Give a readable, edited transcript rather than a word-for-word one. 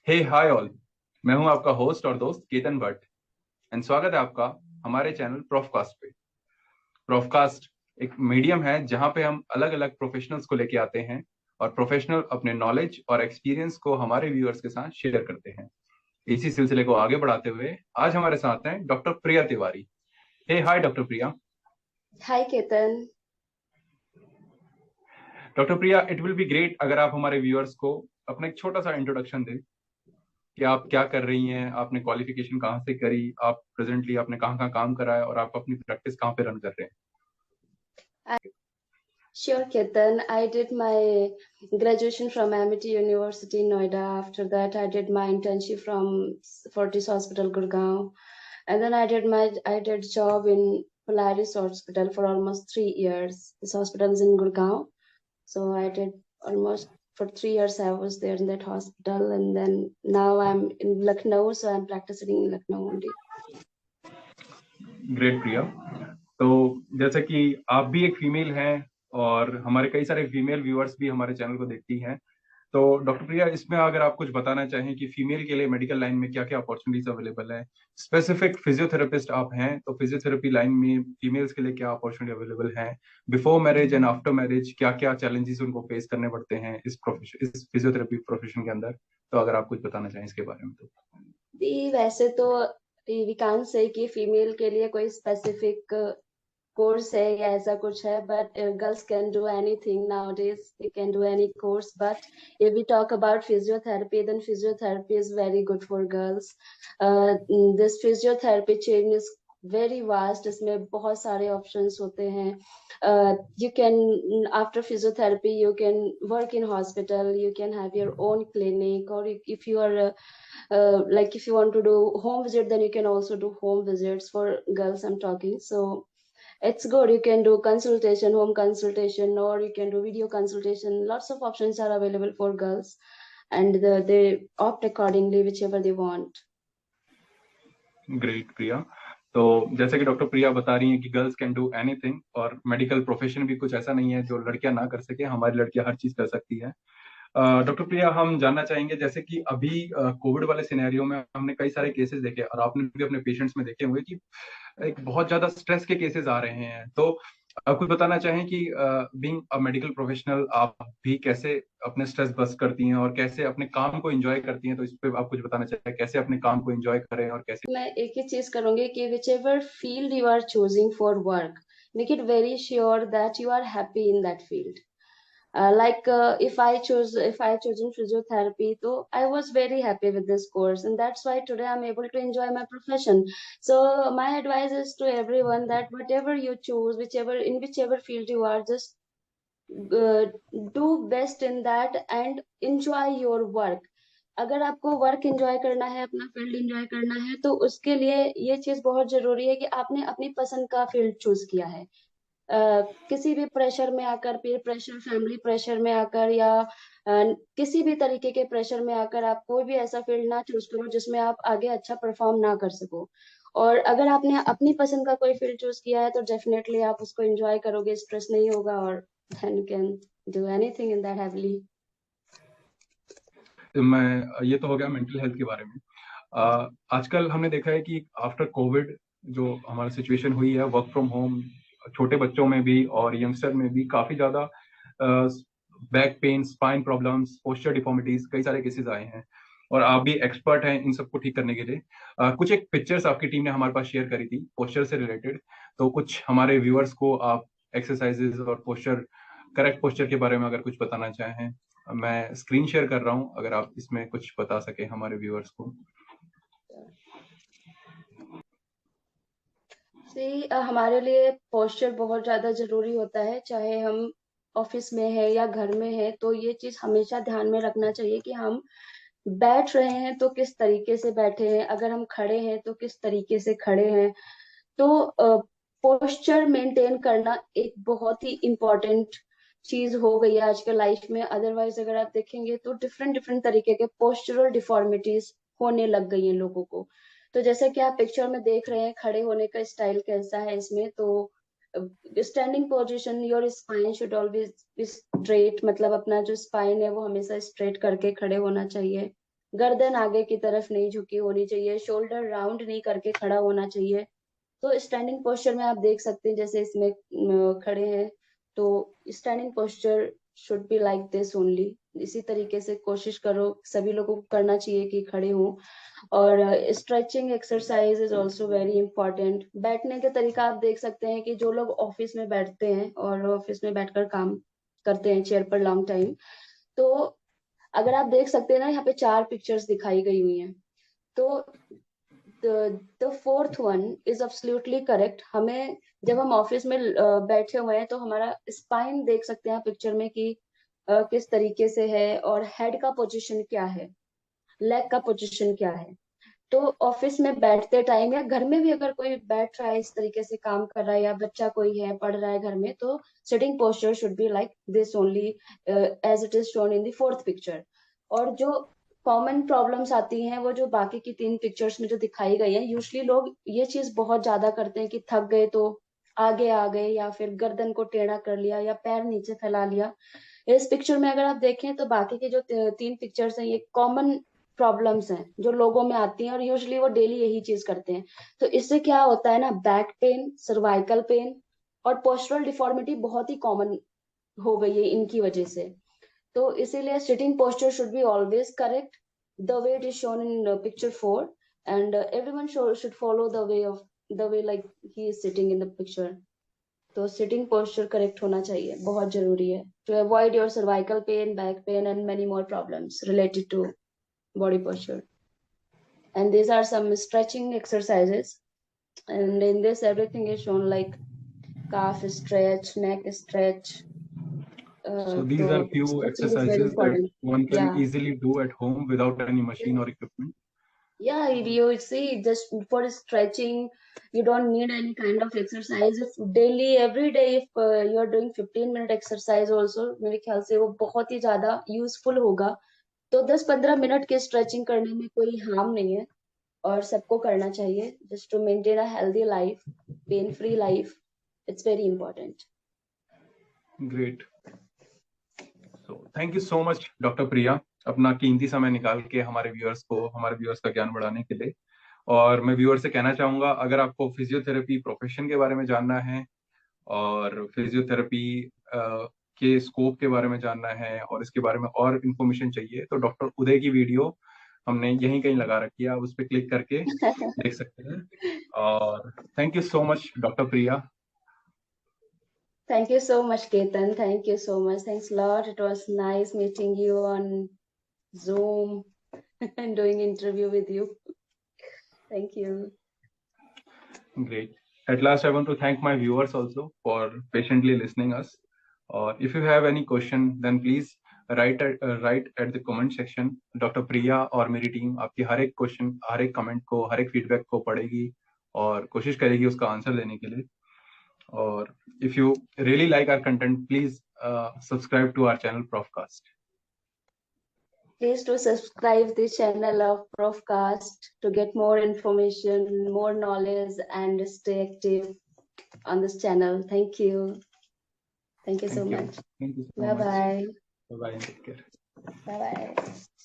हे hi all. मैं हूं आपका होस्ट और दोस्त केतन भट्ट एंड स्वागत है आपका हमारे चैनल प्रोफकास्ट पे। प्रोफकास्ट एक मीडियम है जहां पे हम अलग अलग प्रोफेशनल्स को लेके आते हैं और प्रोफेशनल अपने नॉलेज और एक्सपीरियंस को हमारे व्यूअर्स के साथ शेयर करते हैं। इसी सिलसिले को आगे बढ़ाते हुए आज हमारे साथ हैं doctor Priya Tiwari. Hey hi doctor Priya. Hi Ketan. Doctor Priya, it will be great अगर आप हमारे व्यूअर्स को अपना एक छोटा सा इंट्रोडक्शन दें कि आप क्या कर रही हैं, आपने क्वालिफिकेशन कहाँ से करी, आप प्रेजेंटली आपने कहाँ कहाँ काम करा है और आप अपनी प्रैक्टिस कहाँ पे रन कर रहे Sure, Ketan. I did my graduation from Amity University, Noida. After that, I did my internship from Fortis Hospital, Gurgaon, and then I did job in Polaris Hospital for almost 3 years. This hospital is in Gurgaon, so I did almost for 3 years. I was there in that hospital, and then now I'm in Lucknow, so I'm practicing in Lucknow only. हैं। Great Priya. तो जैसे कि आप भी एक female हैं और हमारे कई सारे फीमेल व्यूअर्स भी हमारे चैनल को देखती हैं, तो डॉक्टर प्रिया इसमें अगर आप कुछ बताना चाहें कि फीमेल के लिए मेडिकल लाइन में क्या क्या अपॉर्चुनिटीज अवेलेबल है। स्पेसिफिक फिजियोथेरेपिस्ट आप हैं तो फिजियोथेरेपी लाइन में फीमेल्स के लिए क्या अपॉर्चुनिटी अवेलेबल है, before marriage and after marriage क्या क्या चैलेंजेस उनको फेस करने पड़ते हैं इस फिजियोथेरेपी प्रोफेशन के अंदर। तो अगर आप कुछ बताना चाहें इसके बारे में तो। वैसे तो वी कांट से कि फीमेल के लिए कोई स्पेसिफिक कोर्स है या ऐसा कुछ है, but girls can do anything now days, they can do any course. But if we talk about physiotherapy, then physiotherapy is very good for girls. This physiotherapy chain is very vast. इसमें बहुत सारे options होते हैं. You can, after physiotherapy, you can work in hospital, you can have your own clinic, or if you are like if you want to do home visit, then you can also do home visits for girls I'm talking. So it's good. You can do consultation, home consultation, or you can do video consultation. Lots of options are available for girls, and they opt accordingly whichever they want. Great Priya. तो जैसे कि doctor Priya बता रही हैं कि girls can do anything और medical profession भी कुछ ऐसा नहीं है जो लड़कियां ना कर सके, हमारी लड़कियां हर चीज कर सकती है। डॉक्टर प्रिया, हम जानना चाहेंगे जैसे कि अभी कोविड वाले सिनेरियो में हमने कई सारे केसेस देखे और आपने भी अपने पेशेंट्स में देखे होंगे कि एक बहुत ज्यादा स्ट्रेस के केसेस आ रहे हैं। तो आप कुछ बताना चाहें कि बीइंग अ मेडिकल प्रोफेशनल आप भी कैसे अपने स्ट्रेस बस्ट करती हैं और कैसे अपने काम को एंजॉय करती हैं। तो इस पे आप कुछ बताना चाहें कैसे अपने काम को एंजॉय करें और कैसे। मैं एक ही चीज करूंगी कि whichever field you are choosing for work, make it very sure that you are happy in that field. If I chosen physiotherapy, so I was very happy with this course, and that's why today I'm able to enjoy my profession. So my advice is to everyone that whatever you choose, whichever field you are, just uh, do best in that and enjoy your work. अगर आपको work enjoy करना है, अपना field enjoy करना है, तो उसके लिए ये चीज बहुत जरूरी है कि आपने अपनी पसंद का फील्ड चूज किया है. किसी भी प्रेशर में आकर, पीयर प्रेशर, फैमिली प्रेशर में आकर, या किसी भी तरीके के प्रेशर में आकर आप कोई भी ऐसा फील्ड ना चूज करो जिसमें आप आगे अच्छा परफॉर्म ना कर सको. और अगर आपने अपनी पसंद का कोई फील्ड चूज किया है तो डेफिनेटली आप उसको एंजॉय करोगे, स्ट्रेस नहीं होगा, और then you can do anything in that heavily. मैं ये तो हो गया मेंटल हेल्थ के बारे में। आजकल हमने देखा है कि आफ्टर कोविड जो हमारी सिचुएशन हुई है, वर्क फ्रॉम होम छोटे बच्चों में भी और यंगस्टर में भी काफी ज्यादा back pain, spine problems, posture deformities कई सारे केसेस आए हैं और आप भी एक्सपर्ट हैं इन सबको ठीक करने के लिए। कुछ एक पिक्चर्स आपकी टीम ने हमारे पास शेयर करी थी पोस्चर से रिलेटेड, तो कुछ हमारे व्यूअर्स को आप एक्सरसाइजेज और पोस्चर, करेक्ट पोस्चर के बारे में अगर कुछ बताना चाहें। मैं स्क्रीन शेयर कर रहा हूं, अगर आप इसमें कुछ बता सके हमारे व्यूअर्स को। हमारे लिए पोस्चर बहुत ज्यादा जरूरी होता है, चाहे हम ऑफिस में है या घर में है. तो ये चीज हमेशा ध्यान में रखना चाहिए कि हम बैठ रहे हैं तो किस तरीके से बैठे हैं, अगर हम खड़े हैं तो किस तरीके से खड़े हैं. तो पोस्चर मेंटेन करना एक बहुत ही इम्पोर्टेंट चीज हो गई है आजकल लाइफ में. अदरवाइज अगर आप देखेंगे तो डिफरेंट डिफरेंट तरीके के पोस्चरल डिफॉर्मिटीज होने लग गई हैं लोगों को. तो जैसे कि आप पिक्चर में देख रहे हैं, खड़े होने का स्टाइल कैसा है इसमें. तो standing position, your spine should always be straight, मतलब अपना जो स्पाइन है वो हमेशा स्ट्रेट करके खड़े होना चाहिए. गर्दन आगे की तरफ नहीं झुकी होनी चाहिए, शोल्डर राउंड नहीं करके खड़ा होना चाहिए। तो स्टैंडिंग पोस्चर में आप देख सकते हैं, जैसे इसमें खड़े हैं, तो standing posture should be like this only. इसी तरीके से कोशिश करो, सभी लोगों को करना चाहिए कि खड़े हों। और stretching exercise is also very important. बैठने के तरीका आप देख सकते हैं कि जो लोग ऑफिस में बैठते हैं और ऑफिस में बैठकर काम करते हैं चेयर पर लॉन्ग टाइम, तो अगर आप देख सकते हैं ना, यहाँ पे 4 पिक्चर्स दिखाई गई हुई हैं। तो the fourth one is absolutely correct. हमें जब हम ऑफिस में बैठे हुए हैं तो हमारा स्पाइन देख सकते हैं पिक्चर में कि किस तरीके से है, और हेड का पोजीशन क्या है, लेग का पोजीशन क्या है। तो ऑफिस में बैठते टाइम या घर में भी अगर कोई बैठ रहा है इस तरीके से काम कर रहा है, या बच्चा कोई है पढ़ रहा है घर में, तो sitting posture should be like this only as it is shown in the fourth picture. और जो कॉमन प्रॉब्लम्स आती हैं वो जो बाकी की 3 पिक्चर्स में जो दिखाई गई है, यूजली लोग ये चीज बहुत ज्यादा करते हैं कि थक गए तो आगे आ गए, या फिर गर्दन को टेढ़ा कर लिया, या पैर नीचे फैला लिया। इस पिक्चर में अगर आप देखें तो बाकी के जो 3 पिक्चर्स हैं, ये कॉमन प्रॉब्लम्स हैं जो लोगों में आती हैं, और यूजुअली वो डेली यही चीज करते हैं। तो इससे क्या होता है ना, बैक पेन, सर्वाइकल पेन और पोस्चरल डिफॉर्मिटी बहुत ही कॉमन हो गई है इनकी वजह से। तो इसीलिए sitting posture should be always correct the way it is shown in picture 4, and everyone should follow the way like he is sitting in the picture. तो सिटिंग पोस्चर करेक्ट होना चाहिए, बहुत जरूरी है to avoid your cervical pain, back pain and many more problems related to body posture. And these are some stretching exercises, and in this everything is shown like calf stretch, neck stretch. So these So are few stretching is very exercises that important. one can Yeah, easily do at home without any machine or equipment. yeah, you see, just for stretching you don't need any kind of exercise. If daily every day if you are doing 15-minute exercise also, मेरे ख्याल से वो बहुत ही ज्यादा useful होगा। तो 10-15 minute की stretching करने में कोई हार्म नहीं है, और सबको करना चाहिए, just to maintain a healthy life, pain free life. It's very important. Great. So thank you so much, Dr. Priya, अपना कीमती समय निकाल के हमारे व्यूअर्स का ज्ञान बढ़ाने के लिए। और मैं व्यूअर से कहना चाहूंगा, अगर आपको फिजियोथेरेपी प्रोफेशन के बारे में जानना है और फिजियोथेरेपी के स्कोप के बारे में जानना है और इसके बारे में और इन्फॉर्मेशन चाहिए, तो डॉक्टर उदय की वीडियो हमने यहीं कहीं लगा रखी है, आप उस पर क्लिक करके देख सकते हैं। और thank you so much, doctor Priya. Thank you so much, Ketan. Thank you so much. Thanks a lot. It was nice meeting you on Zoom and doing interview with you. Thank you. Great. At last, I want to thank my viewers also for patiently listening us. Or if you have any question, then please write at the comment section. Doctor Priya और मेरी team आपकी हर एक question, हर एक comment को, हर एक feedback को पढ़ेगी और कोशिश करेगी उसका आंसर देने के लिए। और if you really like our content, please subscribe to our channel Profcast. Please do subscribe the channel of Profcast to get more information, more knowledge, and stay active on this channel. Thank you. Thank you so much. Thank you so Bye much. bye. Bye bye. Take care. Bye bye.